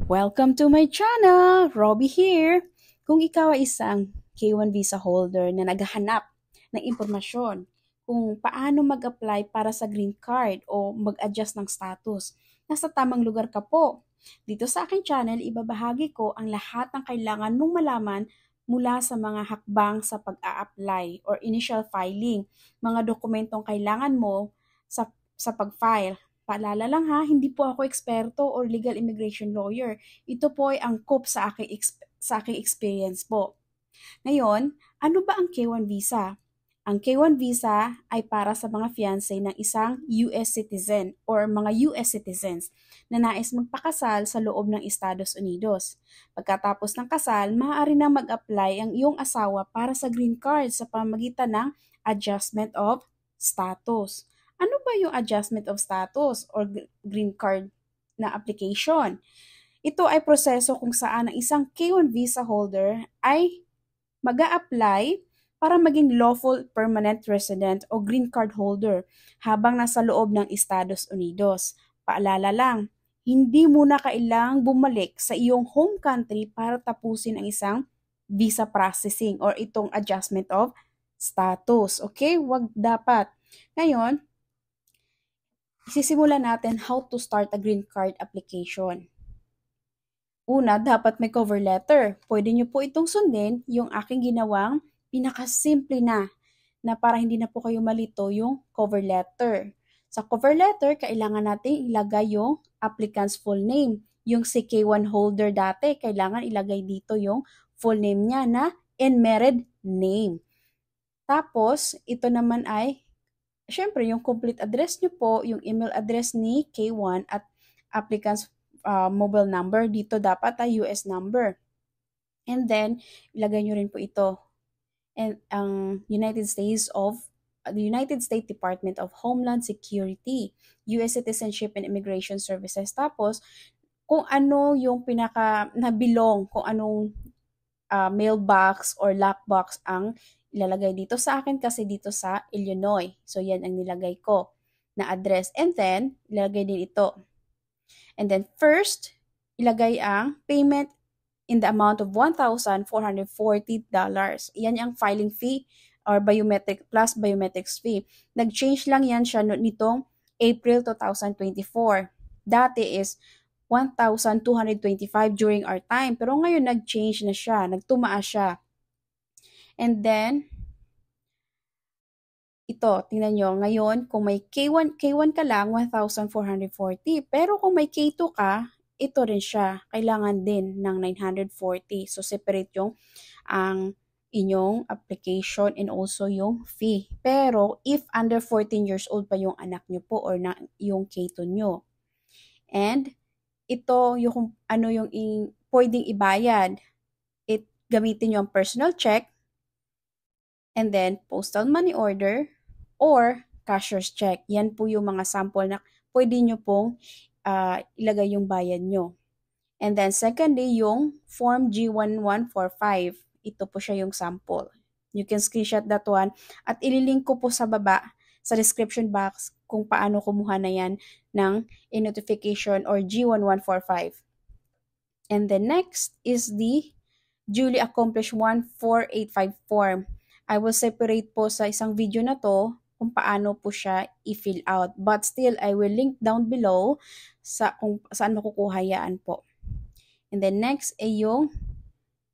Welcome to my channel! Robbie here! Kung ikaw ay isang K1 visa holder na naghahanap ng impormasyon kung paano mag-apply para sa green card o mag-adjust ng status, nasa tamang lugar ka po. Dito sa aking channel, ibabahagi ko ang lahat ng kailangan mong malaman mula sa mga hakbang sa pag-a-apply or initial filing, mga dokumentong kailangan mo sa pag-file. Paalala lang ha, hindi po ako eksperto or legal immigration lawyer. Ito po ay angkop sa aking experience po. Ngayon, ano ba ang K1 visa? Ang K1 visa ay para sa mga fiancé ng isang US citizen or mga US citizens na nais magpakasal sa loob ng Estados Unidos. Pagkatapos ng kasal, maaari na mag-apply ang iyong asawa para sa green card sa pamamagitan ng adjustment of status. Ano ba yung adjustment of status or green card na application? Ito ay proseso kung saan ang isang K1 visa holder ay mag-a-apply para maging lawful permanent resident o green card holder habang nasa loob ng Estados Unidos. Paalala lang, hindi muna kailangang bumalik sa iyong home country para tapusin ang isang visa processing or itong adjustment of status. Okay? Wag dapat. Ngayon, isisimulan natin how to start a green card application. Una, dapat may cover letter. Pwede nyo po itong sundin yung aking ginawang pinakasimple na para hindi na po kayo malito yung cover letter. Sa cover letter, kailangan natin ilagay yung applicant's full name. Yung CK1 holder dati, kailangan ilagay dito yung full name niya na unmarried name. Tapos, ito naman ay syempre, yung complete address nyo po, yung email address ni K1 at applicant's mobile number. Dito dapat ay US number. And then, ilagay nyo rin po ito. And ang the United States Department of Homeland Security, US Citizenship and Immigration Services. Tapos, kung ano yung pinaka nabilong, kung anong mailbox or lockbox ang ilalagay dito sa akin kasi dito sa Illinois. So, yan ang nilagay ko na address. And then, ilagay din ito. And then, first, ilagay ang payment in the amount of $1,440. Yan ang filing fee or biometric plus biometrics fee. Nag-change lang yan siya nitong April 2024. Dati is 1,225 during our time. Pero ngayon, nag-change na siya. Nagtumaas siya. And then, ito, tingnan nyo. Ngayon, kung may K1 ka lang, 1,440. Pero kung may K2 ka, ito rin siya. Kailangan din ng 940. So, separate yung ang inyong application and also yung fee. Pero, if under 14 years old pa yung anak nyo po or yung K2 nyo. And, ito yung ano yung pwedeng ibayad. Gamitin nyo ang personal check and then postal money order or cashier's check. Yan po yung mga sample na pwede nyo pong ilagay yung bayad nyo. And then secondly, yung form G1145. Ito po siya yung sample. You can screenshot that one at ililink ko po sa baba sa description box kung paano kumuha na yan ng e-notification or G1145. And then next is the duly accomplished 1485 form. I will separate po sa isang video na to kung paano po siya i-fill out. But still, I will link down below kung saan makukuha yan po. And then next ay yung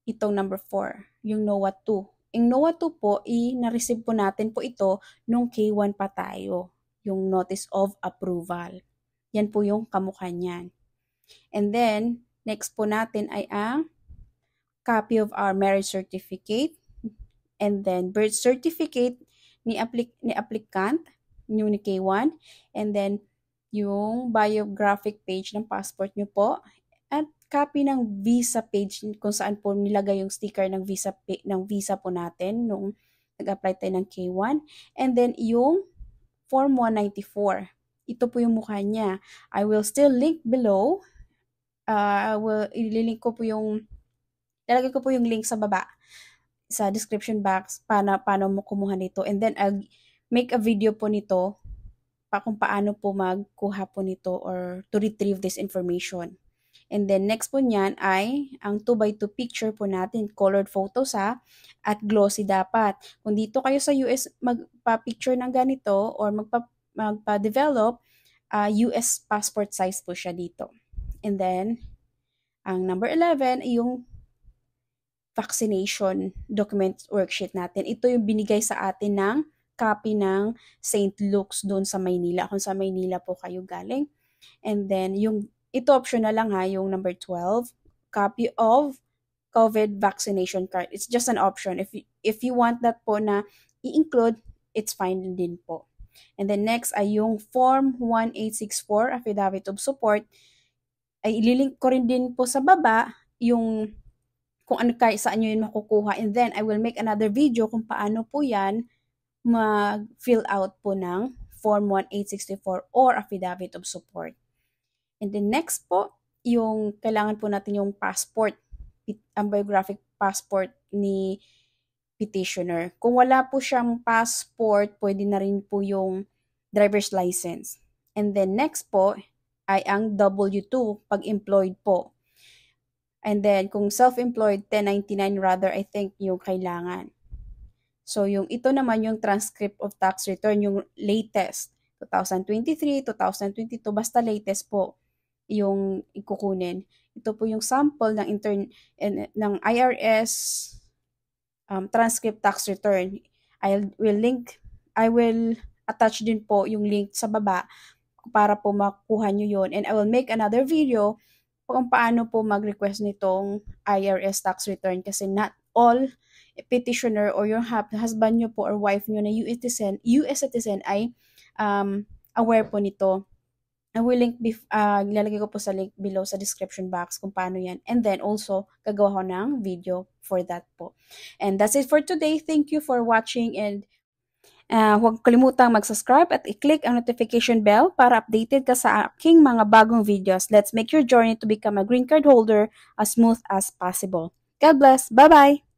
itong number 4, yung NOAA 2. Yung NOAA 2 po, na-receive po natin po ito nung K1 pa tayo. Yung Notice of Approval. Yan po yung kamukha niyan. And then, next po natin ay ang copy of our marriage certificate, and then birth certificate ni applicant, yung ni K1, and then yung biographic page ng passport nyo po, at copy ng visa page kung saan po nilagay yung sticker ng visa po natin nung nag-apply tayo ng K1, and then yung form 194. Ito po yung mukha niya. I will still link below. Ililink ko po yung lalagay ko po yung link sa baba sa description box paano mo kumuha nito, and then I'll make a video po nito kung paano po magkuha po nito or to retrieve this information. And then next po niyan ay ang 2x2 picture po natin, colored photos ha, at glossy dapat. Kung dito kayo sa US magpa-picture ng ganito or magpa-develop, US passport size po siya dito. And then, ang number 11 ay yung vaccination document worksheet natin. Ito yung binigay sa atin ng copy ng St. Luke's doon sa Maynila, kung sa Maynila po kayo galing. And then, ito optional lang ha, yung number 12, copy of COVID vaccination card. It's just an option. If you want that po na i-include, it's fine din po. And then next ay yung Form 1864, Affidavit of Support. Ay ililink ko rin din po sa baba yung kung ano saan nyo yun makukuha. And then, I will make another video kung paano po yan mag-fill out po ng Form 1864 or Affidavit of Support. And then next po, yung kailangan po natin yung passport, ang biographic passport ni petitioner. Kung wala po siyang passport, pwede na rin po yung driver's license. And then next po ay ang W2 pag employed po. And then kung self-employed, 1099 rather, I think yung kailangan. So yung ito naman yung transcript of tax return, yung latest, 2023, 2022, basta latest po yung ikukunin. Ito po yung sample ng IRS transcript tax return. I will attach din po yung link sa baba para po makuha nyo yun. And I will make another video kung paano po mag-request nitong IRS tax return kasi not all petitioner or your husband nyo po or wife nyo na US citizen ay aware po nito. I will lalagay ko po sa link below sa description box kung paano yan. And then also, gagawa ko ng video for that po. And that's it for today. Thank you for watching and huwag kalimutang mag-subscribe at i-click ang notification bell para updated ka sa aking mga bagong videos. Let's make your journey to become a green card holder as smooth as possible. God bless. Bye-bye!